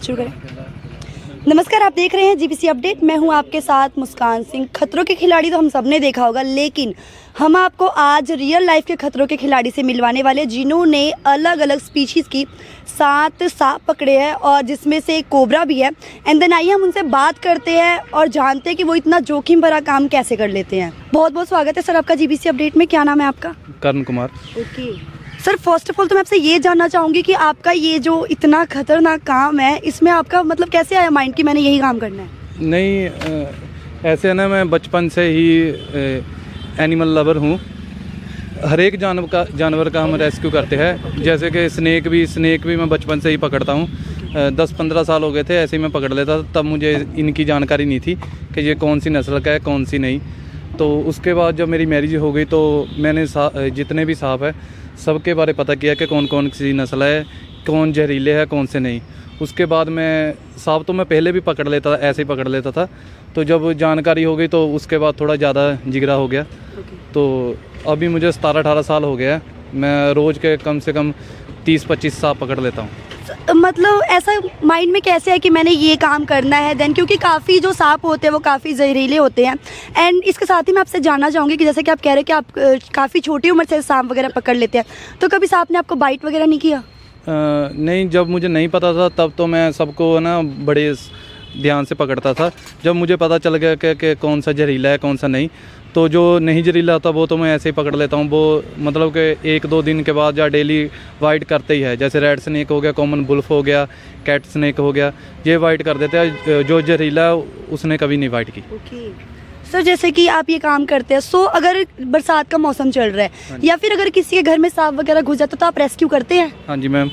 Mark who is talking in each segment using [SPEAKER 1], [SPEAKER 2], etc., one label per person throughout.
[SPEAKER 1] शुरू करें। नमस्कार, आप देख रहे हैं जीपीसी अपडेट। मैं हूं आपके साथ मुस्कान सिंह। खतरों के खिलाड़ी तो हम सबने देखा होगा, लेकिन हम आपको आज रियल लाइफ के खतरों के खिलाड़ी से मिलवाने वाले, जिन्होंने अलग अलग स्पीशीज़ की 7 सांप पकड़े हैं और जिसमें से एक कोबरा भी है। एंड देन आइए हम उनसे बात करते हैं और जानते हैं कि वो इतना जोखिम भरा काम कैसे कर लेते हैं। बहुत बहुत स्वागत है सर आपका जीपीसी अपडेट में। क्या नाम है आपका?
[SPEAKER 2] Karn Kumar.
[SPEAKER 1] Okay sir, first of all तो मैं आपसे ये जानना चाहूँगी कि आपका ये जो इतना खतरनाक काम है, इसमें आपका मतलब कैसे आया माइंड कि मैंने यही काम करना है?
[SPEAKER 2] नहीं, ऐसे है ना, मैं बचपन से ही एनिमल लवर हूँ। हर एक जानवर का हम रेस्क्यू करते हैं। जैसे कि स्नेक भी मैं बचपन से ही पकड़ता हूँ। 10-15 साल हो गए थे ऐसे ही मैं पकड़ लेता था। तब मुझे इनकी जानकारी नहीं थी कि ये कौन सी नस्ल का है, कौन सी नहीं। तो उसके बाद जब मेरी मैरिज हो गई तो मैंने जितने भी सांप है सबके बारे पता किया कि कौन कौन सी नस्ल है, कौन जहरीले है, कौन से नहीं। उसके बाद मैं सांप तो मैं पहले भी पकड़ लेता था, ऐसे ही पकड़ लेता था। तो जब जानकारी हो गई तो उसके बाद थोड़ा ज़्यादा जिगरा हो गया। तो अभी मुझे 17-18 साल हो गया है। मैं रोज़ के कम से कम 30-25 सांप पकड़ लेता हूँ।
[SPEAKER 1] मतलब ऐसा माइंड में कैसे है कि मैंने ये काम करना है देन, क्योंकि काफ़ी जो सांप होते हैं वो काफ़ी जहरीले होते हैं। एंड इसके साथ ही मैं आपसे जानना चाहूँगी कि जैसे कि आप कह रहे हैं कि आप काफ़ी छोटी उम्र से सांप वगैरह पकड़ लेते हैं, तो कभी सांप ने आपको बाइट वगैरह नहीं किया?
[SPEAKER 2] नहीं, जब मुझे नहीं पता था तब तो मैं सबको ना बड़े ध्यान से पकड़ता था। जब मुझे पता चल गया कि कौन सा जहरीला है कौन सा नहीं, तो जो नहीं जहरीला होता वो तो मैं ऐसे ही पकड़ लेता हूँ। वो मतलब कि 1-2 दिन के बाद या डेली वाइट करते ही है। जैसे रेड स्नेक हो गया, कॉमन बुल्फ हो गया, कैट स्नेक हो गया, ये वाइट कर देते हैं। जो जहरीला है उसने कभी नहीं वाइट की।
[SPEAKER 1] ओके सर, जैसे कि आप ये काम करते हैं, सो अगर बरसात का मौसम चल रहा है या फिर अगर किसी के घर में सांप वगैरह घुस जाता तो आप रेस्क्यू करते हैं?
[SPEAKER 2] हाँ जी मैम।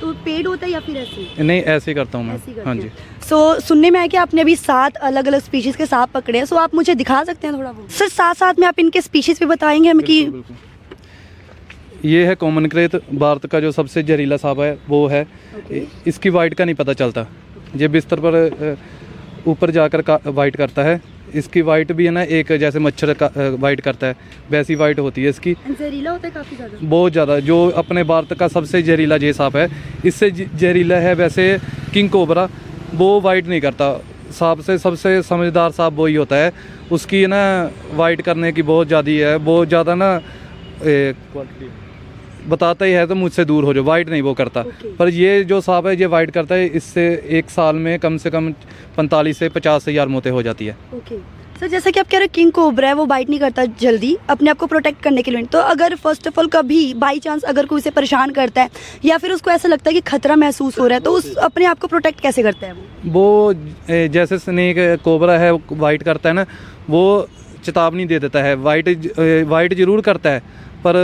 [SPEAKER 1] तो पेड होता है या फिर ऐसे?
[SPEAKER 2] नहीं, ऐसे ही करता हूँ मैं। हाँ जी।
[SPEAKER 1] सो सुनने में आया कि आपने अभी 7 अलग अलग स्पीशीज के सांप पकड़े हैं। सो आप मुझे दिखा सकते हैं थोड़ा बहुत? सर साथ में आप इनके स्पीशीज भी बताएंगे हमें कि?
[SPEAKER 2] ये है कॉमन क्रेत, भारत का जो सबसे जहरीला सांप है वो है। इसकी वाइट का नहीं पता चलता। ये बिस्तर पर ऊपर जाकर वाइट करता है। इसकी वाइट भी है ना, एक जैसे मच्छर का वाइट करता है वैसी वाइट होती है इसकी।
[SPEAKER 1] जहरीला होता है काफ़ी ज़्यादा,
[SPEAKER 2] बहुत ज़्यादा। जो अपने भारत का सबसे जहरीला ये सांप है, इससे जहरीला है वैसे किंग कोबरा। वो वाइट नहीं करता। सांप से सबसे समझदार सांप वही होता है। उसकी ना वाइट करने की बहुत ज़्यादा है, बहुत ज़्यादा ना बताता ही है तो मुझसे दूर हो जाओ, वाइट नहीं वो करता। पर ये जो सांप है ये वाइट करता है। इससे एक साल में कम से कम 45 से 50 हज़ार मौतें हो जाती है।
[SPEAKER 1] ओके सर, जैसे कि आप कह रहे हैं किंग कोबरा है, वो बाइट नहीं करता जल्दी अपने आप को प्रोटेक्ट करने के लिए। तो अगर फर्स्ट ऑफ ऑल कभी बाई चांस अगर कोई उसे परेशान करता है या फिर उसको ऐसा लगता है कि खतरा महसूस हो रहा है, तो उस अपने आप को प्रोटेक्ट कैसे करता है
[SPEAKER 2] वो जैसे स्नेक कोबरा है वाइट करता है ना, वो चेतावनी दे देता है। वाइट जरूर करता है पर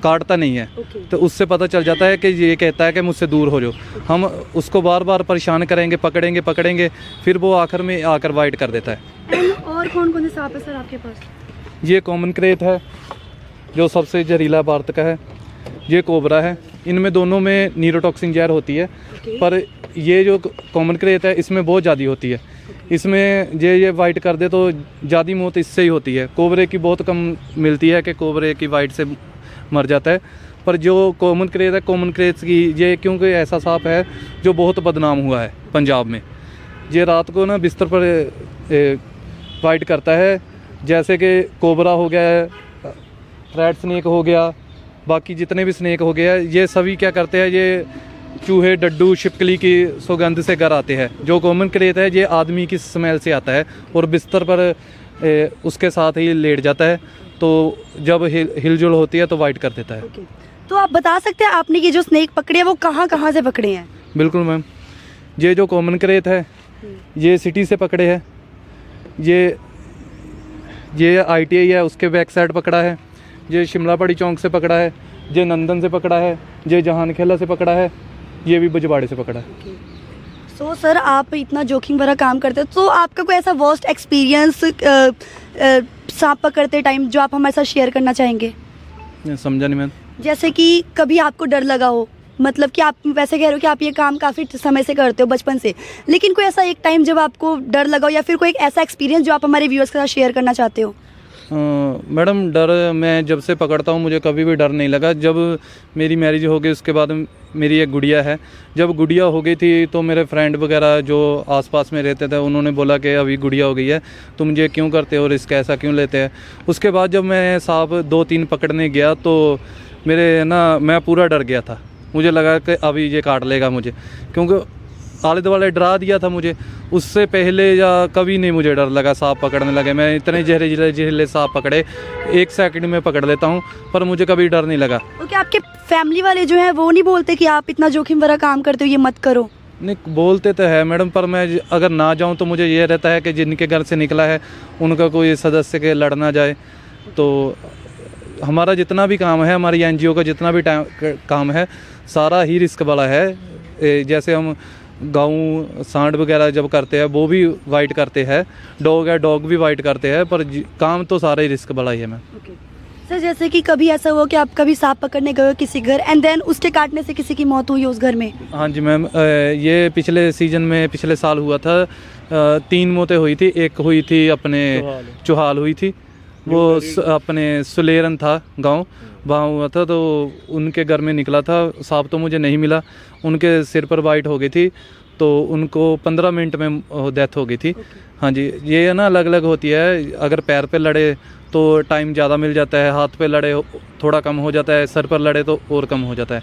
[SPEAKER 2] काटता नहीं है। तो उससे पता चल जाता है कि ये कहता है कि मुझसे दूर हो जाओ। हम उसको बार बार परेशान करेंगे, पकड़ेंगे, फिर वो आखिर में आकर वाइट कर देता है।
[SPEAKER 1] और कौन कौन से सांप है सर आपके पास?
[SPEAKER 2] ये कॉमन क्रेत है जो सबसे जहरीला भारत का है। ये कोबरा है। इनमें दोनों में न्यूरोटॉक्सिन जहर होती है। पर ये जो कॉमन क्रेत है इसमें बहुत ज़्यादा होती है। इसमें ये वाइट कर दे तो ज़्यादा मौत इससे ही होती है। कोबरे की बहुत कम मिलती है कि कोबरे की वाइट से मर जाता है। पर जो कॉमन क्रेत है, कॉमन क्रेत की ये क्योंकि ऐसा सांप है जो बहुत बदनाम हुआ है पंजाब में। ये रात को ना बिस्तर पर वाइट करता है। जैसे कि कोबरा हो गया, रेड स्नेक हो गया, बाकी जितने भी स्नेक हो गया, ये सभी क्या करते हैं, ये चूहे, डड्डू, छिपकली की सुगंध से घर आते हैं। जो कॉमन क्रेत है ये आदमी की स्मेल से आता है और बिस्तर पर उसके साथ ही लेट जाता है। तो जब हिलजुल होती है तो वाइट कर देता है।
[SPEAKER 1] तो आप बता सकते हैं आपने ये जो स्नेक पकड़े हैं वो कहाँ से पकड़े हैं?
[SPEAKER 2] बिल्कुल मैम। ये जो कॉमन क्रेत है ये सिटी से पकड़े हैं। ये ITI है उसके बैक साइड पकड़ा है। ये शिमला पड़ी चौक से पकड़ा है। ये नंदन से पकड़ा है। ये जहान खेला से पकड़ा है। ये भी बजवाड़े से पकड़ा है।
[SPEAKER 1] सो सर, आप इतना जोखिम भरा काम करते हो, तो आपका कोई ऐसा वर्स्ट एक्सपीरियंस सांप पकड़ते टाइम जो आप हमारे साथ शेयर करना चाहेंगे?
[SPEAKER 2] समझा नहीं मैं।
[SPEAKER 1] जैसे कि कभी आपको डर लगा हो, मतलब कि आप वैसे कह रहे हो कि आप ये काम काफ़ी समय से करते हो बचपन से, लेकिन कोई ऐसा एक टाइम जब आपको डर लगा हो या फिर कोई एक ऐसा एक्सपीरियंस जो आप हमारे व्यूअर्स के साथ शेयर करना चाहते हो?
[SPEAKER 2] मैडम डर मैं जब से पकड़ता हूँ मुझे कभी भी डर नहीं लगा। जब मेरी मैरिज हो गई उसके बाद मेरी एक गुड़िया है, जब गुड़िया हो गई थी तो मेरे फ्रेंड वगैरह जो आसपास में रहते थे उन्होंने बोला कि अभी गुड़िया हो गई है तुम ये क्यों करते हो, रिस्क ऐसा क्यों लेते हैं। उसके बाद जब मैं सांप 2-3 पकड़ने गया तो मैं पूरा डर गया था। मुझे लगा कि अभी ये काट लेगा मुझे, क्योंकि आले दुआले डरा दिया था मुझे। उससे पहले या कभी नहीं मुझे डर लगा सांप पकड़ने लगे। मैं इतने जहरीले सांप पकड़े 1 सेकंड में पकड़ लेता हूँ, पर मुझे कभी डर नहीं लगा।
[SPEAKER 1] तो क्या आपके फैमिली वाले जो हैं वो नहीं बोलते कि आप इतना जोखिम भरा काम करते हो, ये मत करो?
[SPEAKER 2] नहीं, बोलते तो है मैडम, पर मैं अगर ना जाऊँ तो मुझे ये रहता है कि जिनके घर से निकला है उनका कोई सदस्य के लड़ ना जाए। तो हमारा जितना भी काम है, हमारी NGO का जितना भी काम है सारा ही रिस्क वाला है। जैसे हम गाँव सांड वगैरह जब करते हैं वो भी वाइट करते हैं, डॉग है डॉग भी वाइट करते हैं, पर काम तो सारा ही रिस्क वाला ही है मैम।
[SPEAKER 1] सर जैसे कि कभी ऐसा हुआ कि आप कभी सांप पकड़ने गए हो किसी घर एंड देन उसके काटने से किसी की मौत हुई उस घर में?
[SPEAKER 2] हाँ जी मैम, ये पिछले सीजन में पिछले साल हुआ था। 3 मौतें हुई थी। एक हुई थी अपने चौहाल हुई थी, वो अपने सुलेरन था गांव, वहाँ हुआ था। तो उनके घर में निकला था सांप, तो मुझे नहीं मिला। उनके सिर पर वाइट हो गई थी तो उनको 15 मिनट में डेथ हो गई थी। हाँ जी, ये अलग अलग होती है। अगर पैर पे लड़े तो टाइम ज़्यादा मिल जाता है, हाथ पे लड़े थोड़ा कम हो जाता है, सर पर लड़े तो और कम हो जाता है।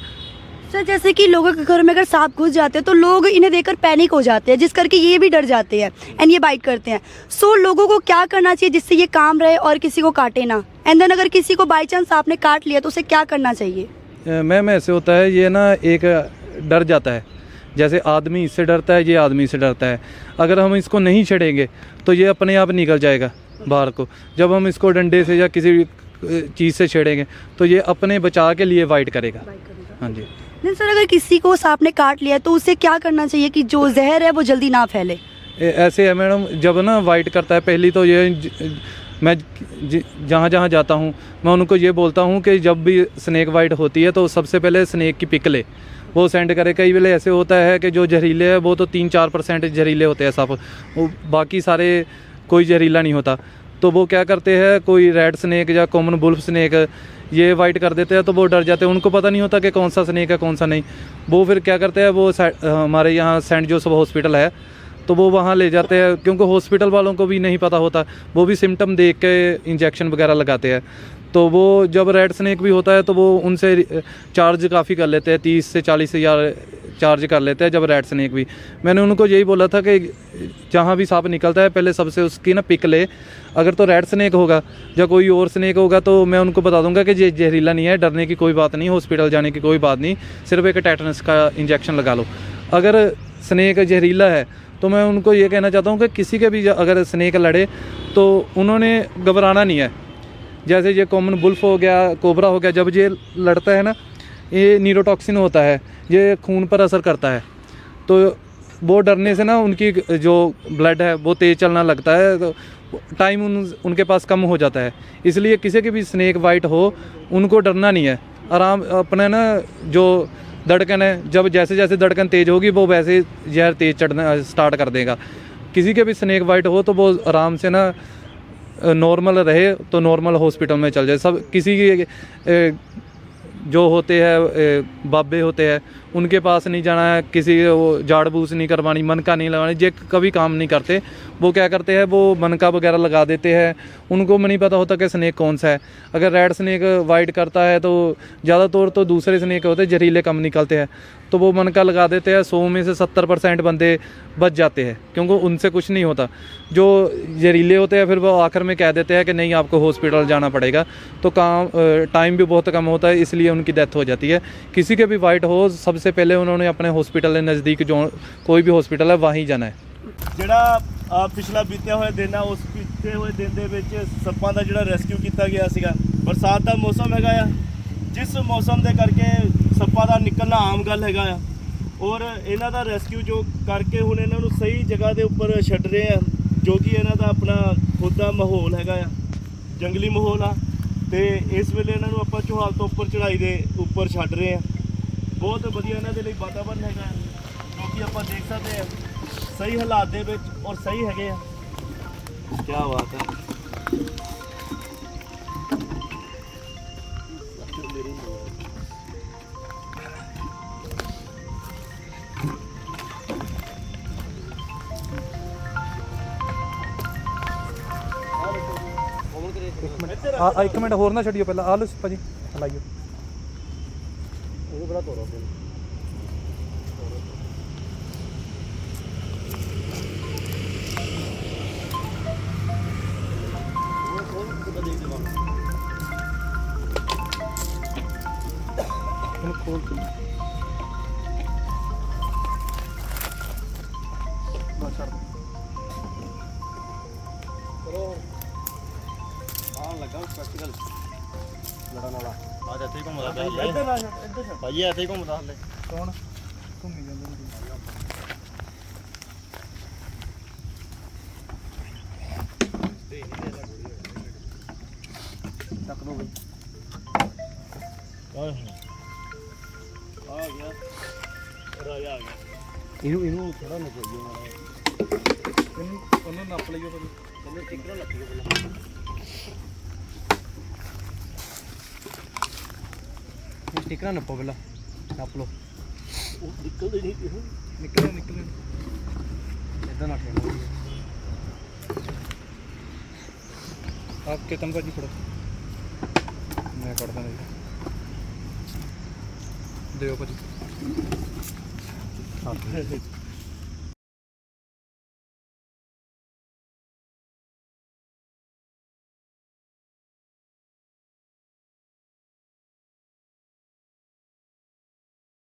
[SPEAKER 1] सर जैसे कि लोगों के घर में अगर सांप घुस जाते हैं तो लोग इन्हें देखकर पैनिक हो जाते हैं, जिस करके ये भी डर जाते हैं एंड ये बाइट करते हैं। सो लोगों को क्या करना चाहिए जिससे ये काम रहे और किसी को काटे ना? एंड देन अगर किसी को बाई चांस सांप ने काट लिया तो उसे क्या करना चाहिए?
[SPEAKER 2] मैम ऐसे होता है, ये एक डर जाता है। जैसे आदमी इससे डरता है, ये आदमी से डरता है। अगर हम इसको नहीं छेड़ेंगे तो ये अपने आप निकल जाएगा बाहर को। जब हम इसको डंडे से या किसी चीज़ से छेड़ेंगे तो ये अपने बचाव के लिए वाइट करेगा। हाँ जी।
[SPEAKER 1] नहीं सर, अगर किसी को सांप ने काट लिया तो उसे क्या करना चाहिए कि जो जहर है वो जल्दी ना फैले?
[SPEAKER 2] ऐसे है मैडम, जब वाइट करता है पहली तो ये मैं जहाँ जहाँ जाता हूँ मैं उनको ये बोलता हूँ कि जब भी स्नेक वाइट होती है तो सबसे पहले स्नेक की पिक ले, वो सेंड करे। कई वेले ऐसे होता है कि जो जहरीले है वो तो 3-4% जहरीले होते हैं सांप, वो बाकी सारे कोई जहरीला नहीं होता। तो वो क्या करते हैं, कोई रेड स्नेक या कॉमन वुल्फ स्नेक ये वाइट कर देते हैं तो वो डर जाते हैं। उनको पता नहीं होता कि कौन सा स्नेक है कौन सा नहीं। वो फिर क्या करते हैं, वो हमारे यहाँ सेंट जोसेफ हॉस्पिटल है तो वो वहाँ ले जाते हैं, क्योंकि हॉस्पिटल वालों को भी नहीं पता होता, वो भी सिम्टम देख के इंजेक्शन वगैरह लगाते हैं। तो वो जब रेड स्नेक भी होता है तो वो उनसे चार्ज काफ़ी कर लेते हैं, 30 से 40 हज़ार चार्ज कर लेते हैं जब रेड स्नेक भी। मैंने उनको यही बोला था कि जहाँ भी सांप निकलता है पहले सबसे उसकी पिक ले। अगर तो रेड स्नेक होगा या कोई और स्नेक होगा तो मैं उनको बता दूंगा कि ये जहरीला नहीं है, डरने की कोई बात नहीं, हॉस्पिटल जाने की कोई बात नहीं, सिर्फ एक टेटनस का इंजेक्शन लगा लो। अगर स्नेक जहरीला है तो मैं उनको ये कहना चाहता हूँ कि किसी के भी अगर स्नेक लड़े तो उन्होंने घबराना नहीं है। जैसे ये कॉमन वुल्फ हो गया, कोबरा हो गया, जब ये लड़ता है ये न्यूरोटॉक्सिन होता है, ये खून पर असर करता है। तो वो डरने से उनकी जो ब्लड है वो तेज़ चलना लगता है, तो टाइम उनके पास कम हो जाता है। इसलिए किसी की भी स्नेक वाइट हो उनको डरना नहीं है। आराम अपने जो धड़कन है, जब जैसे जैसे धड़कन तेज़ होगी वो वैसे जहर तेज़ चढ़ना स्टार्ट कर देगा। किसी के भी स्नेक वाइट हो तो वो आराम से नॉर्मल रहे तो नॉर्मल हॉस्पिटल में चल जाए। सब किसी की जो होते हैं बाबे होते हैं उनके पास नहीं जाना है, किसी वो झाड़ बूस नहीं करवानी, मनका नहीं लगानी, जे कभी काम नहीं करते। वो क्या करते हैं, वो मनका वगैरह लगा देते हैं, उनको नहीं पता होता कि स्नेक कौन सा है। अगर रेड स्नेक वाइट करता है तो ज़्यादातर तो दूसरे स्नेक होते हैं जहरीले कम निकलते हैं, तो वो मनका लगा देते हैं। 100 में से 70% बंदे बच जाते हैं क्योंकि उनसे कुछ नहीं होता। जो जहरीले होते हैं फिर वो आखिर में कह देते हैं कि नहीं आपको हॉस्पिटल जाना पड़ेगा, तो टाइम भी बहुत कम होता है, इसलिए उनकी डेथ हो जाती है। किसी के भी वाइट हो सबसे पहले उन्होंने अपने हॉस्पिटल नज़दीक जो कोई भी हॉस्पिटल है वहीं जाना है।
[SPEAKER 3] ਜਿਹੜਾ ਪਿਛਲਾ ਬੀਤਿਆ ਹੋਇਆ ਦਿਨ ਆ, ਉਸ ਬੀਤੇ ਹੋਏ ਦਿਨ ਦੇ ਵਿੱਚ ਸੱਪਾਂ ਦਾ ਜਿਹੜਾ ਰੈਸਕਿਊ ਕੀਤਾ ਗਿਆ ਸੀਗਾ। ਬਰਸਾਤ ਦਾ ਮੌਸਮ ਹੈਗਾ ਆ, ਜਿਸ ਮੌਸਮ ਦੇ ਕਰਕੇ ਸੱਪਾਂ ਦਾ ਨਿਕਲਣਾ ਆਮ ਗੱਲ ਹੈਗਾ ਆ। ਔਰ ਇਹਨਾਂ ਦਾ ਰੈਸਕਿਊ ਜੋ ਕਰਕੇ ਹੁਣ ਇਹਨਾਂ ਨੂੰ ਸਹੀ ਜਗ੍ਹਾ ਦੇ ਉੱਪਰ ਛੱਡ ਰਹੇ ਆ, ਜੋ ਕਿ ਇਹਨਾਂ ਦਾ ਆਪਣਾ ਖੁਦ ਦਾ ਮਾਹੌਲ ਹੈਗਾ ਆ, ਜੰਗਲੀ ਮਾਹੌਲ ਆ। ਤੇ ਇਸ ਵੇਲੇ ਇਹਨਾਂ ਨੂੰ ਆਪਾਂ ਚੌਹਾਲ ਤੋਂ ਉੱਪਰ ਚੜ੍ਹਾਈ ਦੇ ਉੱਪਰ ਛੱਡ ਰਹੇ ਆ। ਬਹੁਤ ਵਧੀਆ ਇਹਨਾਂ ਦੇ ਲਈ ਵਾਤਾਵਰਨ ਹੈਗਾ, ਜੋ ਕਿ ਆਪਾਂ ਦੇਖ ਸਕਦੇ ਆ ਸਹੀ ਹਾਲਾਤ ਦੇ ਵਿੱਚ ਔਰ ਸਹੀ ਹੈਗੇ ਆ। ਕੀ ਬਾਤ ਹੈ।
[SPEAKER 2] ਆ ਇੱਕ ਮਿੰਟ ਹੋਰ ਨਾ ਛੱਡਿਓ ਪਹਿਲਾਂ ਆ ਲਓ ਭਾਜੀ ਹਲਾਈਓ
[SPEAKER 3] ਉਹ ਬੜਾ ਤੋਰੋ ਫਿਰ
[SPEAKER 2] ਇਹਨੂੰ ਖੋਲ ਕੇ ਬਸ ਛੱਡ
[SPEAKER 3] ਕਰੋ ਆਉਣ ਲੱਗਾ ਪ੍ਰੈਕਟੀਕਲ ਲੜਨ ਵਾਲਾ ਆ ਇੱਥੇ ਹੀ ਘੁੰਮਦਾ ਪਿਆ ਇੱਧਰ ਭਾਈ ਇੱਥੇ ਹੀ ਘੁੰਮਦਾ ਹਲੇ
[SPEAKER 2] ਕੌਣ ਘੁੰਮੀ ਜਾਂਦੇ ਨੇ
[SPEAKER 3] ਚੱਕ ਦੋ ਬਈ ਆ ਗਿਆ ਰਾਜਾ ਆ ਗਿਆ ਇਹਨੂੰ ਥੋੜਾ ਨਾ ਕੋਈ ਮਾਰਾ
[SPEAKER 2] ਇਹਨੂੰ ਉਹਨੂੰ ਨੱਪ ਲਈਓ ਭਾਜੀ
[SPEAKER 3] ਇਹਨੂੰ ਟਿਕਰਾ ਲੱਗੀ ਪਹਿਲਾਂ
[SPEAKER 2] ਟਿਕਰਾ ਨੱਪੋ ਪਹਿਲਾਂ ਨੱਪ ਲਓ
[SPEAKER 3] ਉਹ ਨਿਕਲਦੇ ਨਹੀਂ
[SPEAKER 2] ਨਿਕਲੇ ਇਦਾਂ ਨਾ ਠੇਣਾ ਆਪ ਕੇ ਤੰਗਾ ਜੀ ਫੜੋ ਮੈਂ ਕੱਢਦਾ ਜੀ ਦਿਓ ਭਾਜੀ